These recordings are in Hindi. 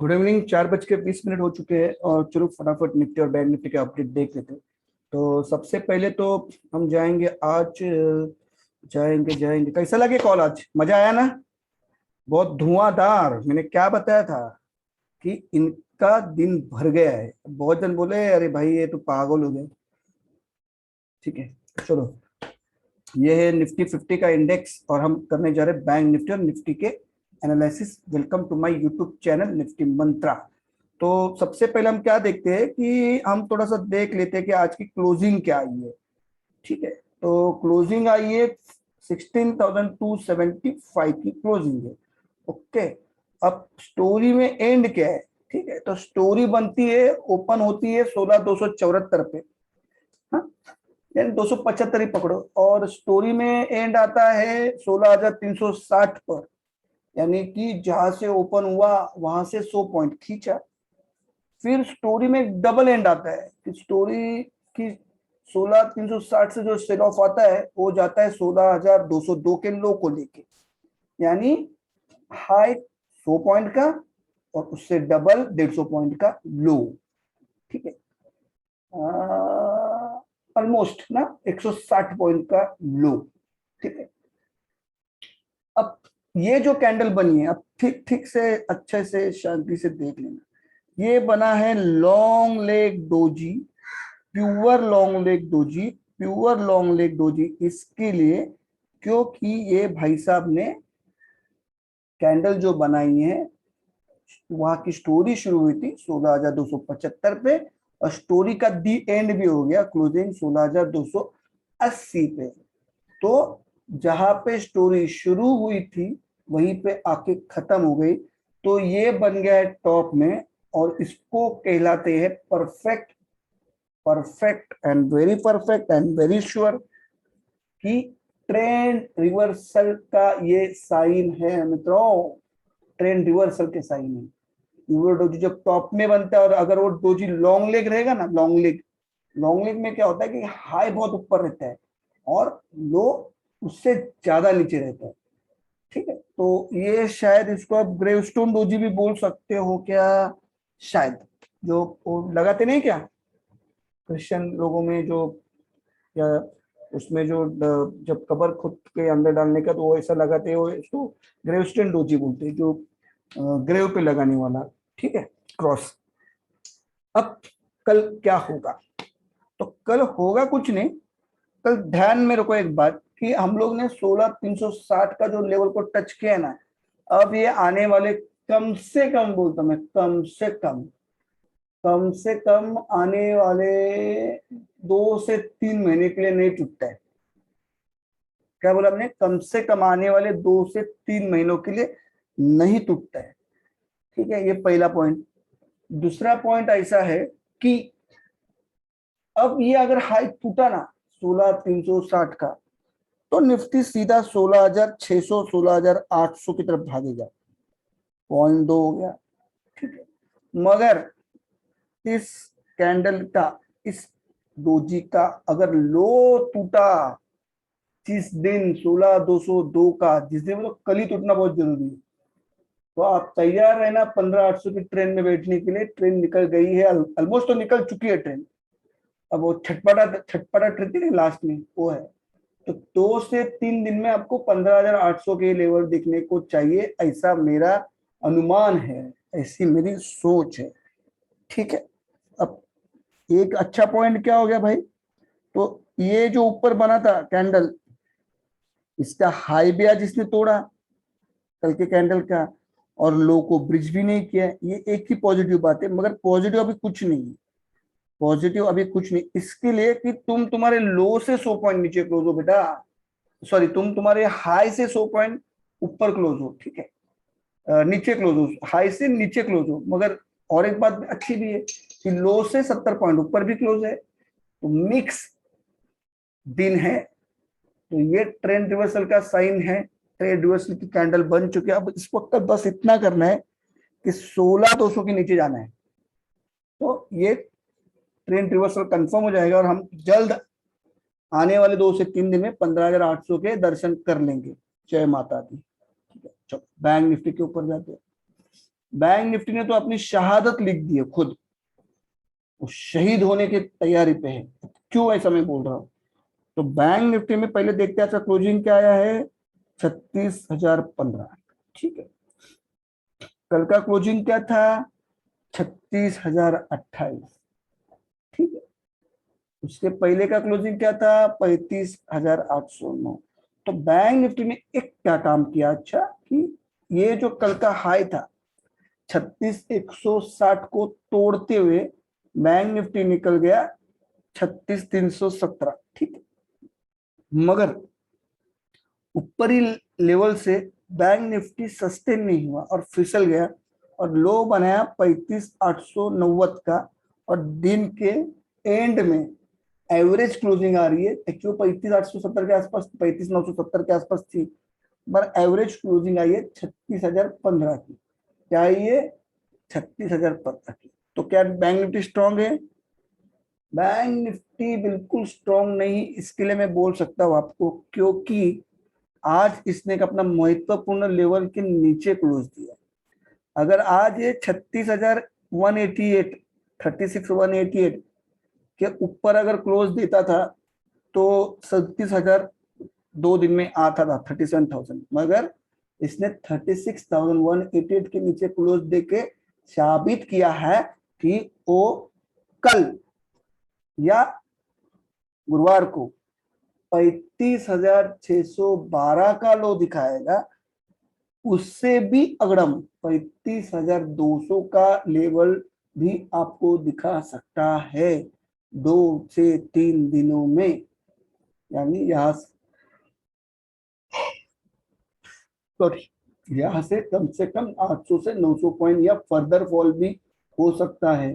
Good evening. 4:20 हो चुके हैं और चलो फटाफट निफ्टी और बैंक निफ्टी के अपडेट देख लेते हैं। तो सबसे पहले तो हम जाएंगे आज जाएंगे जाएंगे कैसा लगे कॉल? आज मजा आया ना? बहुत धुआंधार। मैंने क्या बताया था कि इनका दिन भर गया है। बहुत जन बोले अरे भाई ये तो पागल हो गए। ठीक है, चलो ये है निफ्टी 50 का इंडेक्स और हम करने जा रहे हैं बैंक निफ्टी और निफ्टी के analysis. Welcome to my YouTube channel nifty Mantra. तो सबसे पहले हम क्या देखते हैं कि हम थोड़ा सा देख लेते हैं कि आज की क्लोजिंग क्या आई है। ठीक है, तो क्लोजिंग आई है 16,275 की क्लोजिंग है। ओके, अब स्टोरी में एंड क्या है? ठीक है, तो स्टोरी बनती है, ओपन होती है 16,274 पे, हाँ, यानी 275 ही पकड़ो, और स्टोरी में एंड आता है 16,360 पर, यानी कि जहां से ओपन हुआ वहां से 100 पॉइंट खींचा। फिर स्टोरी में एक डबल एंड आता है कि स्टोरी की 16,360 से जो सेल ऑफ आता है वो जाता है 16,202 के लो को लेके, यानी हाई 100 पॉइंट का और उससे डबल 150 पॉइंट का लो। ठीक है, ऑलमोस्ट ना 160 पॉइंट का लो। ठीक है, अब ये जो कैंडल बनी है, अब ठीक ठीक से अच्छे से शांति से देख लेना। ये बना है long leg doji, pure long leg doji, pure long leg doji. इसके लिए क्योंकि ये भाई साहब ने कैंडल जो बनाई है वहां की स्टोरी शुरू हुई थी 16,275 पे और स्टोरी का दी एंड भी हो गया क्लोजिंग 16,280 पे। तो जहां पे स्टोरी शुरू हुई थी वहीं पे आके खत्म हो गई। तो ये बन गया है टॉप में और इसको कहलाते हैं perfect, perfect and very sure कि ट्रेंड रिवर्सल का ये साइन है मित्रों। ट्रेंड रिवर्सल के साइन है। यूरो डोजी जब टॉप में बनता है और अगर वो डोजी लॉन्ग लेग रहेगा ना, लॉन्ग लेग में क्या होता है कि हाई बहुत ऊपर रहता है और लो उससे ज्यादा नीचे रहता है। ठीक है, तो ये शायद इसको आप ग्रेवस्टोन डोजी भी बोल सकते हो क्या? शायद जो लगाते नहीं क्या क्रिश्चियन लोगों में, जो या उसमें जो जब कबर खुद के अंदर डालने का तो वो ऐसा लगाते हैं, वो इसको ग्रेवस्टोन डोजी बोलते हैं, जो ग्रेव पे लगाने वाला। ठीक है, क्रॉस। अब कल क्या होगा? तो कल होगा कुछ नहीं। कल ध्यान में रखो एक बात कि हम लोग ने 16,360 का जो लेवल को टच किया है ना, अब ये आने वाले कम से कम, बोलता मैं कम से कम आने वाले 2 से 3 महीने के लिए नहीं टूटता है। क्या बोला हमने? कम से कम आने वाले 2 से 3 महीनों के लिए नहीं टूटता है। ठीक है, ये पहला पॉइंट। दूसरा पॉइंट ऐसा है कि अब ये अगर हाई टूटा ना 16,360 का, तो निफ्टी सीधा 16,600 16,800 की तरफ भागेगा। 0.2 हो गया। ठीक है, मगर इस कैंडल का, इस डोजी का अगर लो टूटा जिस दिन 16,202 का, जिस दिन, मतलब कल ही टूटना बहुत जरूरी है, तो आप तैयार रहना 15,800 की ट्रेन में बैठने के लिए। ट्रेन निकल गई है, ऑलमोस्ट तो निकल चुकी है ट्रेन। अब वो छटपटा छटपटा ट्रेन थी लास्ट में, वो है। तो 2 से 3 दिन में आपको 15,800 के लेवल देखने को चाहिए, ऐसा मेरा अनुमान है, ऐसी मेरी सोच है। ठीक है, अब एक अच्छा पॉइंट क्या हो गया भाई, तो ये जो ऊपर बना था कैंडल, इसका हाई भी आज इसने तोड़ा कल के कैंडल का, और लो को ब्रिज भी नहीं किया। ये एक ही पॉजिटिव बात है, मगर पॉजिटिव अभी कुछ नहीं है। पॉजिटिव अभी कुछ नहीं, इसके लिए कि तुम तुम्हारे लो से 100 पॉइंट नीचे क्लोज हो बेटा। सॉरी, तुम तुम्हारे हाई से 100 पॉइंट ऊपर क्लोज हो। ठीक है, नीचे क्लोज हो, हाई से नीचे क्लोज हो। मगर और एक बात अच्छी भी है कि लो से 70 पॉइंट ऊपर भी क्लोज है, तो मिक्स दिन है। तो ये ट्रेंड रिवर्सल का साइन है। ट्रेंड रिवर्सल की कैंडल बन चुकी है। अब इस वक्त बस इतना करना है कि 16,200 के नीचे जाना है, तो ये ट्रेंड रिवर्सल कंफर्म हो जाएगा और हम जल्द आने वाले 2 से 3 दिन में 15,800 के दर्शन कर लेंगे। जय माता दी। ठीक है, चलो बैंक निफ्टी के ऊपर जाते हैं। बैंक निफ्टी ने तो अपनी शहादत लिख दी है खुद, वो शहीद होने की तैयारी पे है। क्यों ऐसा मैं बोल रहा हूँ? तो बैंक निफ्टी में पहले देखते हैं अच्छा क्लोजिंग क्या आया है, 36,015। ठीक है, कल का क्लोजिंग क्या था, 36,028। ठीक है, उसके पहले का क्लोजिंग क्या था, 35,809। तो बैंक निफ्टी ने एक क्या काम किया अच्छा, कि ये जो कल का हाई था 36,160 को तोड़ते हुए बैंक निफ्टी निकल गया 36,317। ठीक है, मगर ऊपरी लेवल से बैंक निफ्टी सस्टेन नहीं हुआ और फिसल गया और लो बनाया 35,890 का। और दिन के एंड में एवरेज क्लोजिंग आ रही है, एक्चुअली 35,870 के आसपास, 35,970 के आसपास थी, पर एवरेज क्लोजिंग आई है 36,015 की। क्या है ये, 36,015 की। तो क्या बैंक निफ्टी स्ट्रांग है? बैंक निफ्टी बिल्कुल स्ट्रांग नहीं, इसके लिए मैं बोल सकता हूँ आपको, क्योंकि आज इसने अपना महत्वपूर्ण लेवल के नीचे क्लोज दिया। अगर आज ये 36,188, 36,188 के ऊपर अगर क्लोज देता था तो 37,000 दो दिन में आता था, 37,000, मगर इसने 36,188 के नीचे क्लोज देके साबित किया है कि वो कल या गुरुवार को 35,612 का लो दिखाएगा, उससे भी अगड़म 35,200 का लेवल भी आपको दिखा सकता है 2 से 3 दिनों में। यानी यहाँ से कम से कम 800 से 900 पॉइंट या फर्दर फॉल भी हो सकता है।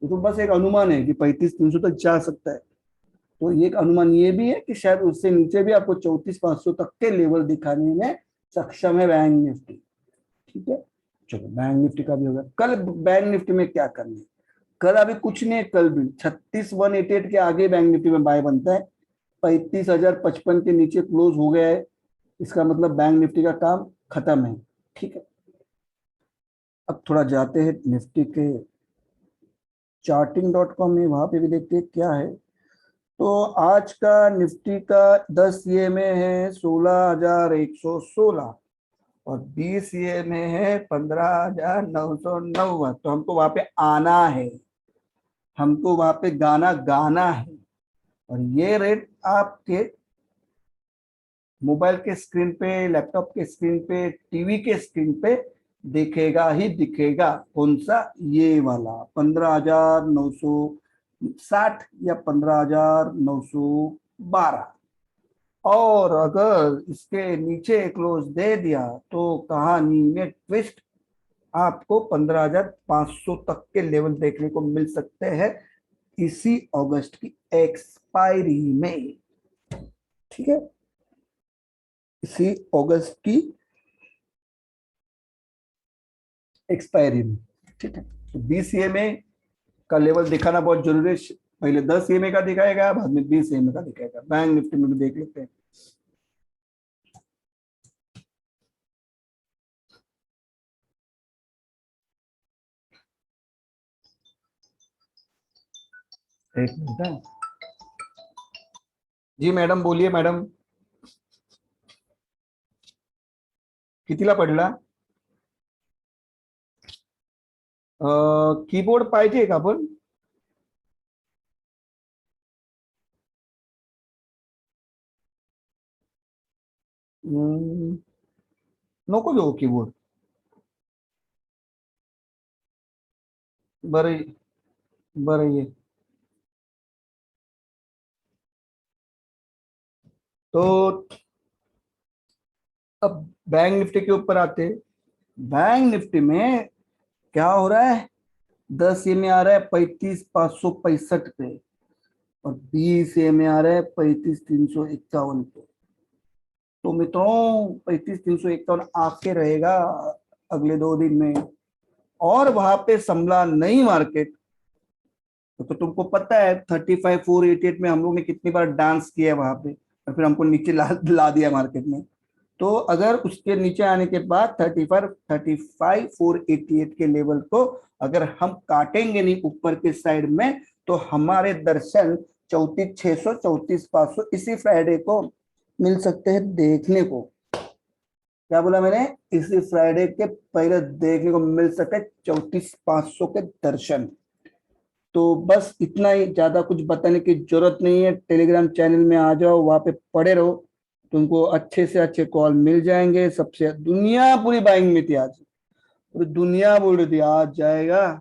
तो बस एक अनुमान है कि 35,300 तक जा सकता है। तो एक अनुमान ये भी है कि शायद उससे नीचे भी आपको 34,500 तक के लेवल दिखाने में सक्षम है बैंक निफ्टी। ठीक है, चलो बैंक निफ्टी का भी होगा। कल बैंक निफ्टी में क्या करना है, कल अभी कुछ नहीं, कल भी 36,188 के आगे बैंक निफ्टी में बाय बनता है, 35,055 के नीचे क्लोज हो गया है, इसका मतलब बैंक निफ्टी का काम खत्म है। ठीक है, अब थोड़ा जाते हैं निफ्टी के charting.com में, वहां पे भी देखते हैं क्या है। तो आज का निफ्टी का 10 ये में है 16,116 और 20 ये में है 15,990। तो हमको वहां पे आना है, हमको वहां पे गाना गाना है। और ये रेट आपके मोबाइल के स्क्रीन पे, लैपटॉप के स्क्रीन पे, टीवी के स्क्रीन पे दिखेगा ही दिखेगा। कौन सा, ये वाला 15,960 या 15,912। और अगर इसके नीचे क्लोज दे दिया तो कहानी में ट्विस्ट, आपको 15,500 तक के लेवल देखने को मिल सकते हैं इसी अगस्त की एक्सपायरी में। ठीक है, इसी अगस्त की एक्सपायरी में। ठीक है, तो 20 में का लेवल दिखाना बहुत जरूरी है। पहले 10 में का दिखाएगा, बाद में 20 में का दिखाएगा। बैंक निफ्टी में भी देख लेते हैं। एक मिनट है जी, मैडम बोलिए मैडम, कितीला पडला? कीबोर्ड पाहिजे का पण? नको घेऊ कीबोर्ड, बरं बरं ये। तो अब बैंक निफ्टी के ऊपर आते हैं। बैंक निफ्टी में क्या हो रहा है, 10 में आ रहा है 35,565 पे और 20 में आ रहा है 35,351 पे। तो मित्रों 35,351 आके रहेगा अगले 2 दिन में। और वहां पे संभला नहीं मार्केट तो तुमको पता है 35,488 में हम लोग ने कितनी बार डांस किया वहां पे और फिर हमको नीचे ला दिया मार्केट में। तो अगर उसके नीचे आने के बाद 35,488 के लेवल को अगर हम काटेंगे नहीं ऊपर के साइड में, तो हमारे दर्शन 34,600, 34,500 इसी फ्राइडे को मिल सकते हैं देखने को। क्या बोला मैंने? इसी फ्राइडे के पहले देखने को मिल सकते हैं 34,500 के दर्शन। तो बस इतना ही, ज्यादा कुछ बताने की जरूरत नहीं है। टेलीग्राम चैनल में आ जाओ, वहां पे पड़े रहो, तुमको अच्छे से अच्छे कॉल मिल जाएंगे। सबसे दुनिया पूरी बाइंग में थी आज, पूरी दुनिया बोल रही थी आज जाएगा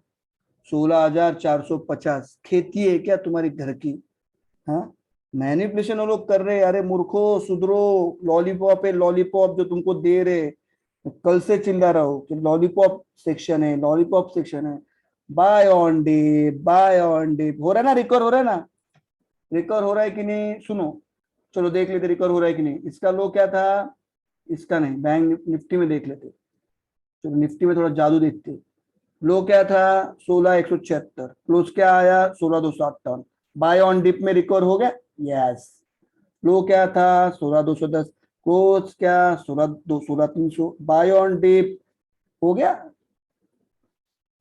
16,450। खेती है क्या तुम्हारी घर की? हाँ, मैनिपुलेशन वो लोग कर रहे हैं। अरे मूर्खो सुधरो, लॉलीपॉप है लॉलीपॉप जो तुमको दे रहे, कल से चिल्ला रहा हो कि लॉलीपॉप सेक्शन है, लॉलीपॉप सेक्शन है। Buy on dip, buy on dip हो रहा है ना, रिकवर हो रहा है ना, रिकवर हो रहा है कि नहीं? सुनो, चलो देख लेते रिकवर हो रहा है कि नहीं। इसका लो क्या था? इसका नहीं, बैंक निफ्टी में देख लेते। चलो निफ्टी में थोड़ा जादू देखते। लो क्या था? 16,176। क्लोज क्या आया? 16,258। बाय ऑन डिप में रिकवर हो गया। यस। लो क्या था? 16,210। क्लोज क्या? 16,300। बाय ऑन डिप हो गया।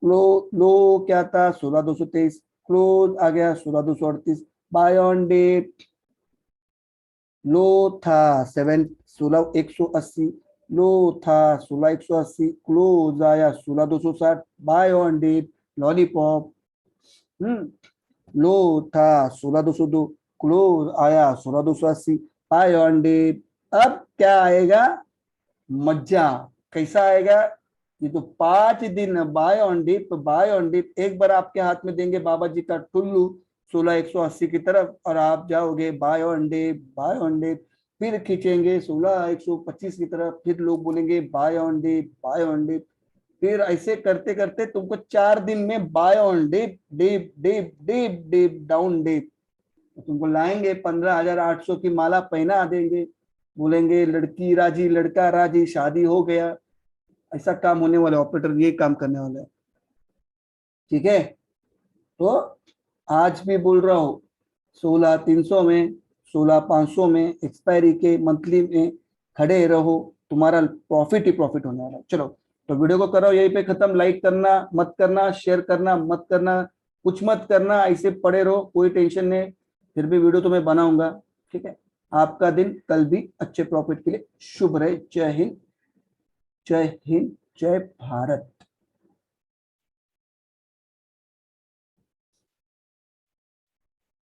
लो लो क्या था? 16,223। क्लोज आ गया 16,238। बाय ऑन डिप लो था 16,180। लो था 16,180। क्लोज आया 16,260। Buy on dip lollipop. Low था 16,202। क्लोज आया 16,280। Buy on dip. अब क्या आएगा? मजा। कैसा आएगा? ये तो 5 दिन buy on dip, buy on dip. एक बार आपके हाथ में देंगे बाबा जी का टुल्लू 16,180 की तरफ, और आप जाओगे buy on dip, buy on dip. फिर खींचेंगे 16,125 की तरफ, फिर लोग बोलेंगे buy on dip, buy on dip. फिर ऐसे करते करते तुमको 4 दिन में buy on dip, dip dip dip dip down dip, तुमको लाएंगे 15,800 की माला पहना देंगे, बोलेंगे लड़की राजी लड़का राजी शादी हो गया। ऐसा काम होने वाला, ऑपरेटर ये काम करने वाला है। ठीक है, तो आज भी बोल रहा हूँ 16,300 में, 16,500 में एक्सपायरी के मंथली में खड़े रहो, तुम्हारा प्रॉफिट ही प्रॉफिट होने वाला है। चलो, तो वीडियो को करो यहीं पे खत्म। लाइक करना मत करना, शेयर करना मत करना, कुछ मत करना, ऐसे पड़े रहो, कोई टेंशन नहीं। फिर भी वीडियो तो मैं बनाऊंगा। ठीक है, आपका दिन कल भी अच्छे प्रॉफिट के लिए शुभ रहे। जय हिंद, जय हिंद, जय भारत।